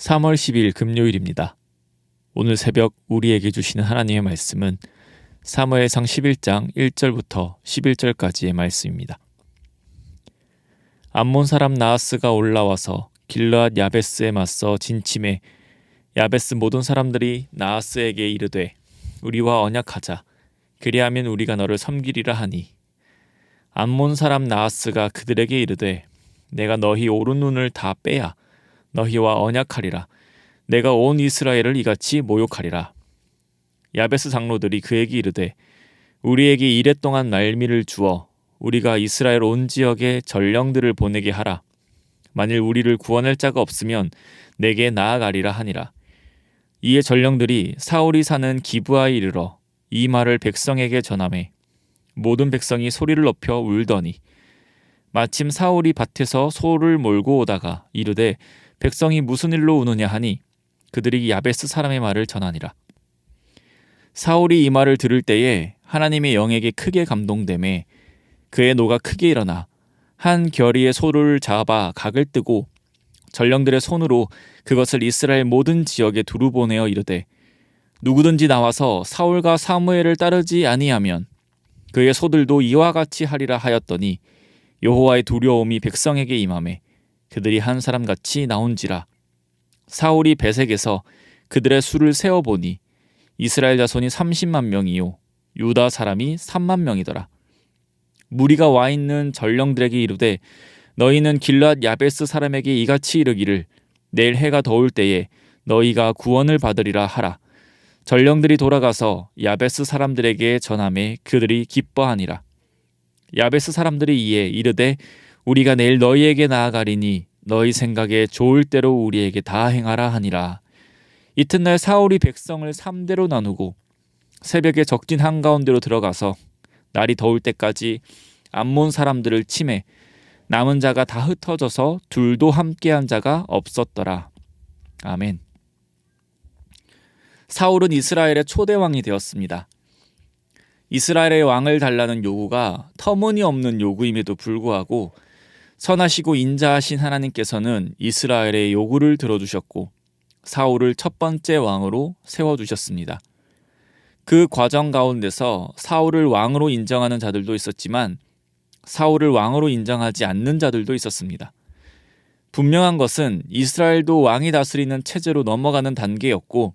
3월 10일 금요일입니다. 오늘 새벽 우리에게 주시는 하나님의 말씀은 사무엘상 11장 1절부터 11절까지의 말씀입니다. 암몬 사람 나하스가 올라와서 길르앗 야베스에 맞서 진침해 야베스 모든 사람들이 나하스에게 이르되 우리와 언약하자. 그리하면 우리가 너를 섬기리라 하니 암몬 사람 나하스가 그들에게 이르되 내가 너희 오른 눈을 다 빼야 너희와 언약하리라. 내가 온 이스라엘을 이같이 모욕하리라. 야베스 장로들이 그에게 이르되 우리에게 이랫동안 말미를 주어 우리가 이스라엘 온 지역에 전령들을 보내게 하라. 만일 우리를 구원할 자가 없으면 내게 나아가리라 하니라. 이에 전령들이 사울이 사는 기브아에 이르러 이 말을 백성에게 전하매 모든 백성이 소리를 높여 울더니 마침 사울이 밭에서 소를 몰고 오다가 이르되 백성이 무슨 일로 우느냐 하니 그들이 야베스 사람의 말을 전하니라. 사울이 이 말을 들을 때에 하나님의 영에게 크게 감동되매 그의 노가 크게 일어나 한 결의의 소를 잡아 각을 뜨고 전령들의 손으로 그것을 이스라엘 모든 지역에 두루 보내어 이르되 누구든지 나와서 사울과 사무엘을 따르지 아니하면 그의 소들도 이와 같이 하리라 하였더니 여호와의 두려움이 백성에게 임하매 그들이 한 사람같이 나온지라. 사울이 베색에서 그들의 수를 세어보니 이스라엘 자손이 30만 명이요 유다 사람이 3만 명이더라. 무리가 와 있는 전령들에게 이르되 너희는 길르앗 야베스 사람에게 이같이 이르기를 내일 해가 더울 때에 너희가 구원을 받으리라 하라. 전령들이 돌아가서 야베스 사람들에게 전하매 그들이 기뻐하니라. 야베스 사람들이 이에 이르되 우리가 내일 너희에게 나아가리니 너희 생각에 좋을 대로 우리에게 다 행하라 하니라. 이튿날 사울이 백성을 3대로 나누고 새벽에 적진 한가운데로 들어가서 날이 더울 때까지 암몬 사람들을 치매 남은 자가 다 흩어져서 둘도 함께한 자가 없었더라. 아멘. 사울은 이스라엘의 초대 왕이 되었습니다. 이스라엘의 왕을 달라는 요구가 터무니없는 요구임에도 불구하고 선하시고 인자하신 하나님께서는 이스라엘의 요구를 들어주셨고 사울을 첫 번째 왕으로 세워주셨습니다. 그 과정 가운데서 사울을 왕으로 인정하는 자들도 있었지만 사울을 왕으로 인정하지 않는 자들도 있었습니다. 분명한 것은 이스라엘도 왕이 다스리는 체제로 넘어가는 단계였고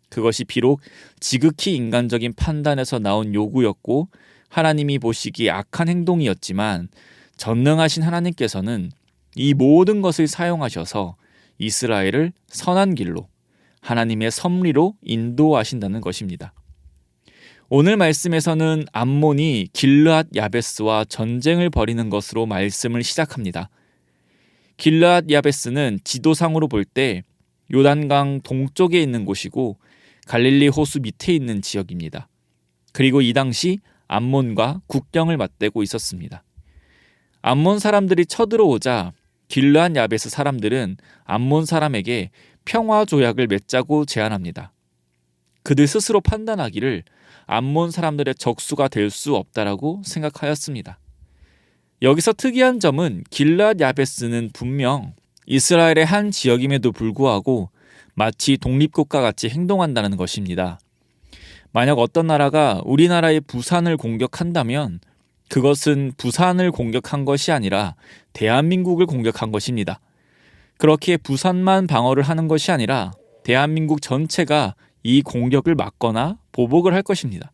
그것이 비록 지극히 인간적인 판단에서 나온 요구였고 하나님이 보시기에 악한 행동이었지만 전능하신 하나님께서는 이 모든 것을 사용하셔서 이스라엘을 선한 길로 하나님의 섭리로 인도하신다는 것입니다. 오늘 말씀에서는 암몬이 길르앗 야베스와 전쟁을 벌이는 것으로 말씀을 시작합니다. 길르앗 야베스는 지도상으로 볼 때 요단강 동쪽에 있는 곳이고 갈릴리 호수 밑에 있는 지역입니다. 그리고 이 당시 암몬과 국경을 맞대고 있었습니다. 암몬 사람들이 쳐들어오자 길르앗 야베스 사람들은 암몬 사람에게 평화 조약을 맺자고 제안합니다. 그들 스스로 판단하기를 암몬 사람들의 적수가 될 수 없다라고 생각하였습니다. 여기서 특이한 점은 길르앗 야베스는 분명 이스라엘의 한 지역임에도 불구하고 마치 독립국가 같이 행동한다는 것입니다. 만약 어떤 나라가 우리나라의 부산을 공격한다면 그것은 부산을 공격한 것이 아니라 대한민국을 공격한 것입니다. 그렇게 부산만 방어를 하는 것이 아니라 대한민국 전체가 이 공격을 막거나 보복을 할 것입니다.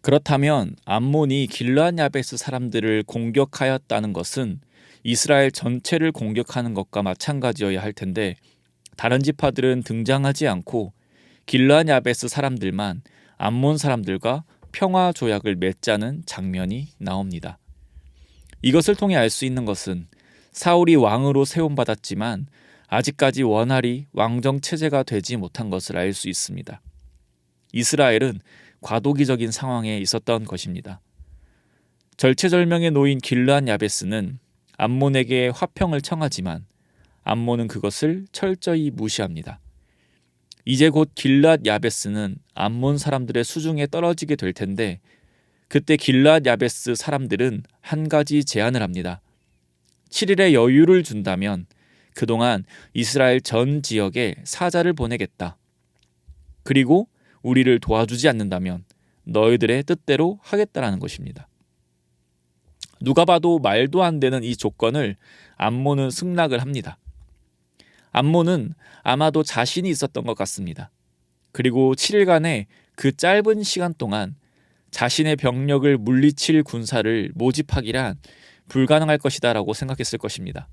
그렇다면 암몬이 길르앗 야베스 사람들을 공격하였다는 것은 이스라엘 전체를 공격하는 것과 마찬가지여야 할 텐데 다른 지파들은 등장하지 않고 길르앗 야베스 사람들만 암몬 사람들과 평화 조약을 맺자는 장면이 나옵니다. 이것을 통해 알 수 있는 것은 사울이 왕으로 세움받았지만 아직까지 원활히 왕정 체제가 되지 못한 것을 알 수 있습니다. 이스라엘은 과도기적인 상황에 있었던 것입니다. 절체절명에 놓인 길르앗 야베스는 암몬에게 화평을 청하지만 암몬은 그것을 철저히 무시합니다. 이제 곧 길르앗 야베스는 암몬 사람들의 수중에 떨어지게 될 텐데 그때 길르앗 야베스 사람들은 한 가지 제안을 합니다. 7일의 여유를 준다면 그동안 이스라엘 전 지역에 사자를 보내겠다. 그리고 우리를 도와주지 않는다면 너희들의 뜻대로 하겠다라는 것입니다. 누가 봐도 말도 안 되는 이 조건을 암몬은 승낙을 합니다. 암몬은 아마도 자신이 있었던 것 같습니다. 그리고 7일간의 그 짧은 시간 동안 자신의 병력을 물리칠 군사를 모집하기란 불가능할 것이다 라고 생각했을 것입니다.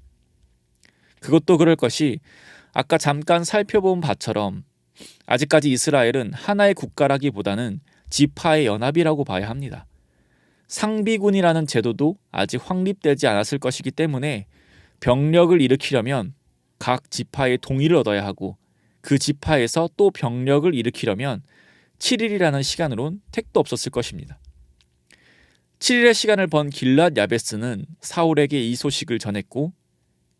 그것도 그럴 것이 아까 잠깐 살펴본 바처럼 아직까지 이스라엘은 하나의 국가라기보다는 지파의 연합이라고 봐야 합니다. 상비군이라는 제도도 아직 확립되지 않았을 것이기 때문에 병력을 일으키려면 각 지파의 동의를 얻어야 하고 그 지파에서 또 병력을 일으키려면 7일이라는 시간으론 택도 없었을 것입니다. 7일의 시간을 번 길랏 야베스는 사울에게 이 소식을 전했고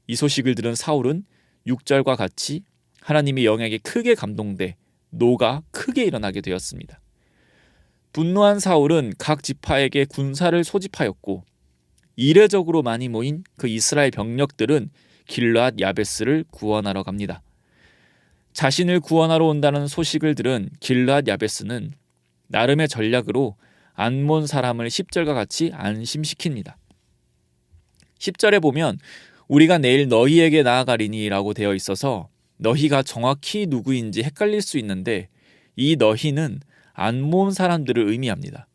이 소식을 들은 사울은 6절과 같이 하나님의 영에게 크게 감동돼 노가 크게 일어나게 되었습니다. 분노한 사울은 각 지파에게 군사를 소집하였고 이례적으로 많이 모인 그 이스라엘 병력들은 길랏 야베스를 구원하러 갑니다. 자신을 구원하러 온다는 소식을 들은 길랏 야베스는 나름의 전략으로 암몬 사람을 10절과 같이 안심시킵니다. 10절에 보면 우리가 내일 너희에게 나아가리니 라고 되어 있어서 너희가 정확히 누구인지 헷갈릴 수 있는데 이 너희는 암몬 사람들을 의미합니다.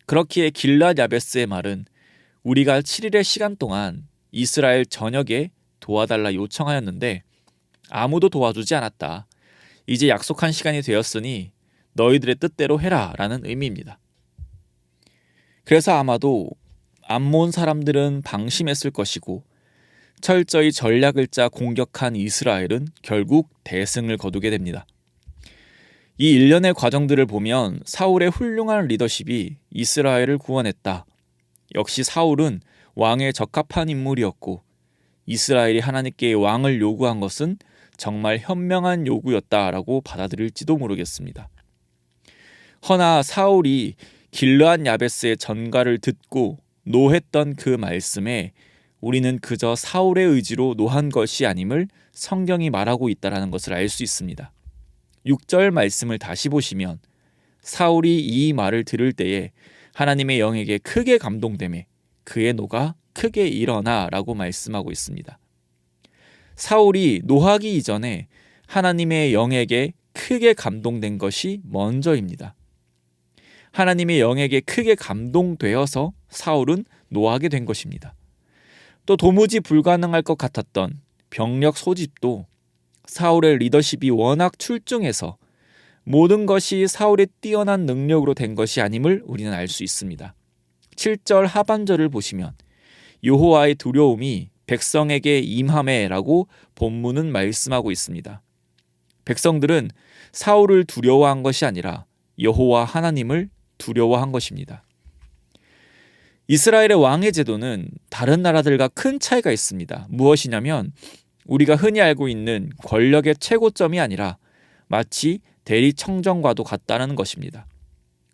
그렇기에 길랏 야베스의 말은 우리가 7일의 시간 동안 이스라엘 전역에 도와달라 요청하였는데 아무도 도와주지 않았다. 이제 약속한 시간이 되었으니 너희들의 뜻대로 해라 라는 의미입니다. 그래서 아마도 암몬 사람들은 방심했을 것이고 철저히 전략을 짜 공격한 이스라엘은 결국 대승을 거두게 됩니다. 이 일련의 과정들을 보면 사울의 훌륭한 리더십이 이스라엘을 구원했다. 역시 사울은 왕에 적합한 인물이었고 이스라엘이 하나님께 왕을 요구한 것은 정말 현명한 요구였다라고 받아들일지도 모르겠습니다. 허나 사울이 길르앗 야베스의 전가를 듣고 노했던 그 말씀에 우리는 그저 사울의 의지로 노한 것이 아님을 성경이 말하고 있다는 것을 알 수 있습니다. 6절 말씀을 다시 보시면 사울이 이 말을 들을 때에 하나님의 영에게 크게 감동되매 그의 노가 크게 일어나 라고 말씀하고 있습니다. 사울이 노하기 이전에 하나님의 영에게 크게 감동된 것이 먼저입니다. 하나님의 영에게 크게 감동되어서 사울은 노하게 된 것입니다. 또 도무지 불가능할 것 같았던 병력 소집도 사울의 리더십이 워낙 출중해서 모든 것이 사울의 뛰어난 능력으로 된 것이 아님을 우리는 알 수 있습니다. 7절 하반절을 보시면 여호와의 두려움이 백성에게 임하매라고 본문은 말씀하고 있습니다. 백성들은 사울을 두려워한 것이 아니라 여호와 하나님을 두려워한 것입니다. 이스라엘의 왕의 제도는 다른 나라들과 큰 차이가 있습니다. 무엇이냐면 우리가 흔히 알고 있는 권력의 최고점이 아니라 마치 대리청정과도 같다는 것입니다.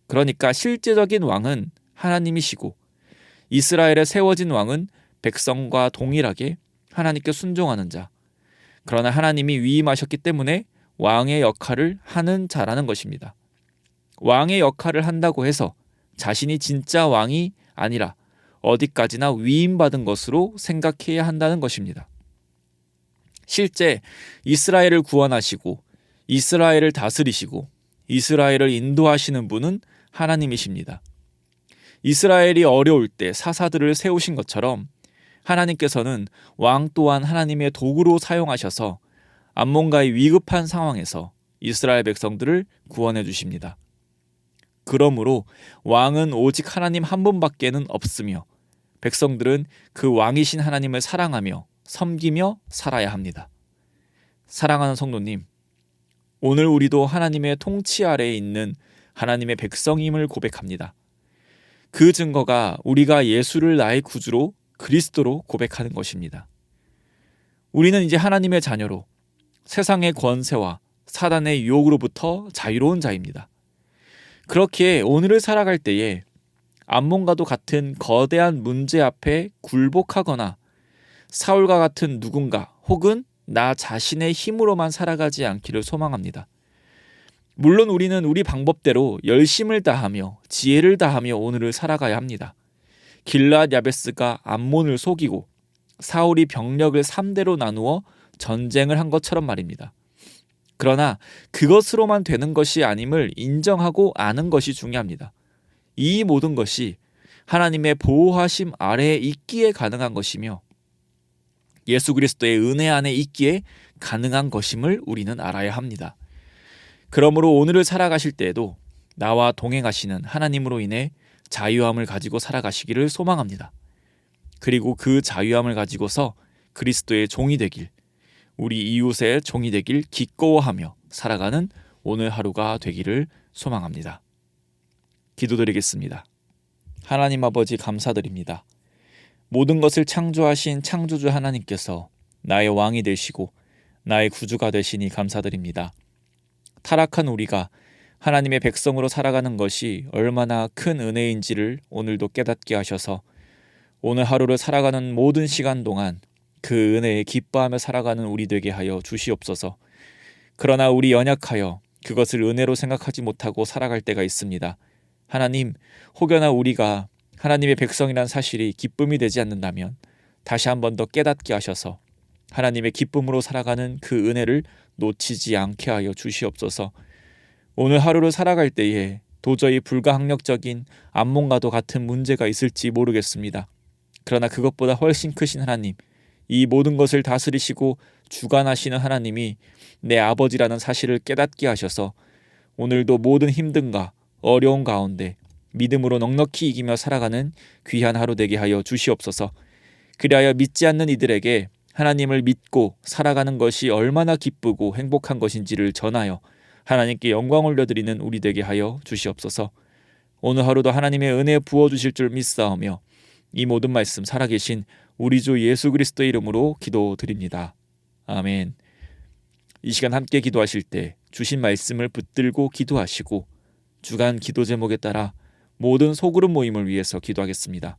그러니까 실제적인 왕은 하나님이시고 이스라엘에 세워진 왕은 백성과 동일하게 하나님께 순종하는 자. 그러나 하나님이 위임하셨기 때문에 왕의 역할을 하는 자라는 것입니다. 왕의 역할을 한다고 해서 자신이 진짜 왕이 아니라 어디까지나 위임받은 것으로 생각해야 한다는 것입니다. 실제 이스라엘을 구원하시고 이스라엘을 다스리시고 이스라엘을 인도하시는 분은 하나님이십니다. 이스라엘이 어려울 때 사사들을 세우신 것처럼 하나님께서는 왕 또한 하나님의 도구로 사용하셔서 암몬과의 위급한 상황에서 이스라엘 백성들을 구원해 주십니다. 그러므로 왕은 오직 하나님 한 분밖에는 없으며 백성들은 그 왕이신 하나님을 사랑하며 섬기며 살아야 합니다. 사랑하는 성도님, 오늘 우리도 하나님의 통치 아래에 있는 하나님의 백성임을 고백합니다. 그 증거가 우리가 예수를 나의 구주로 그리스도로 고백하는 것입니다. 우리는 이제 하나님의 자녀로 세상의 권세와 사단의 유혹으로부터 자유로운 자입니다. 그렇기에 오늘을 살아갈 때에 암몬과도 같은 거대한 문제 앞에 굴복하거나 사울과 같은 누군가 혹은 나 자신의 힘으로만 살아가지 않기를 소망합니다. 물론 우리는 우리 방법대로 열심을 다하며 지혜를 다하며 오늘을 살아가야 합니다. 길르앗 야베스가 암몬을 속이고 사울이 병력을 3대로 나누어 전쟁을 한 것처럼 말입니다. 그러나 그것으로만 되는 것이 아님을 인정하고 아는 것이 중요합니다. 이 모든 것이 하나님의 보호하심 아래에 있기에 가능한 것이며 예수 그리스도의 은혜 안에 있기에 가능한 것임을 우리는 알아야 합니다. 그러므로 오늘을 살아가실 때에도 나와 동행하시는 하나님으로 인해 자유함을 가지고 살아가시기를 소망합니다. 그리고 그 자유함을 가지고서 그리스도의 종이 되길, 우리 이웃의 종이 되길 기꺼워하며 살아가는 오늘 하루가 되기를 소망합니다. 기도드리겠습니다. 하나님 아버지 감사드립니다. 모든 것을 창조하신 창조주 하나님께서 나의 왕이 되시고 나의 구주가 되시니 감사드립니다. 타락한 우리가 하나님의 백성으로 살아가는 것이 얼마나 큰 은혜인지를 오늘도 깨닫게 하셔서 오늘 하루를 살아가는 모든 시간 동안 그 은혜에 기뻐하며 살아가는 우리 되게 하여 주시옵소서. 그러나 우리 연약하여 그것을 은혜로 생각하지 못하고 살아갈 때가 있습니다. 하나님, 혹여나 우리가 하나님의 백성이란 사실이 기쁨이 되지 않는다면 다시 한 번 더 깨닫게 하셔서 하나님의 기쁨으로 살아가는 그 은혜를 놓치지 않게 하여 주시옵소서. 오늘 하루를 살아갈 때에 도저히 불가항력적인 암몬과도 같은 문제가 있을지 모르겠습니다. 그러나 그것보다 훨씬 크신 하나님, 이 모든 것을 다스리시고 주관하시는 하나님이 내 아버지라는 사실을 깨닫게 하셔서 오늘도 모든 힘듦과 어려운 가운데 믿음으로 넉넉히 이기며 살아가는 귀한 하루 되게 하여 주시옵소서. 그리하여 믿지 않는 이들에게 하나님을 믿고 살아가는 것이 얼마나 기쁘고 행복한 것인지를 전하여 하나님께 영광 올려드리는 우리 되게 하여 주시옵소서. 오늘 하루도 하나님의 은혜 부어주실 줄 믿사오며 이 모든 말씀 살아계신 우리 주 예수 그리스도의 이름으로 기도드립니다. 아멘. 이 시간 함께 기도하실 때 주신 말씀을 붙들고 기도하시고 주간 기도 제목에 따라 모든 소그룹 모임을 위해서 기도하겠습니다.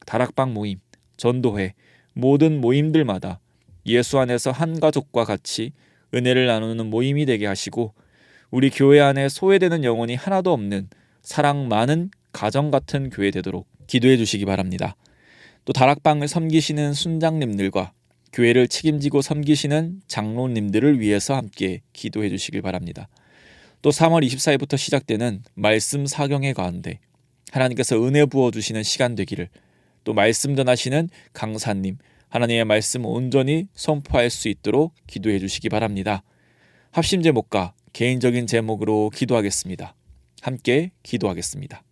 다락방 모임, 전도회, 모든 모임들마다 예수 안에서 한 가족과 같이 은혜를 나누는 모임이 되게 하시고 우리 교회 안에 소외되는 영혼이 하나도 없는 사랑 많은 가정 같은 교회 되도록 기도해 주시기 바랍니다. 또 다락방을 섬기시는 순장님들과 교회를 책임지고 섬기시는 장로님들을 위해서 함께 기도해 주시길 바랍니다. 또 3월 24일부터 시작되는 말씀 사경회 가운데 하나님께서 은혜 부어주시는 시간 되기를, 또 말씀 전하시는 강사님, 하나님의 말씀 온전히 선포할 수 있도록 기도해 주시기 바랍니다. 합심 제목과 개인적인 제목으로 기도하겠습니다. 함께 기도하겠습니다.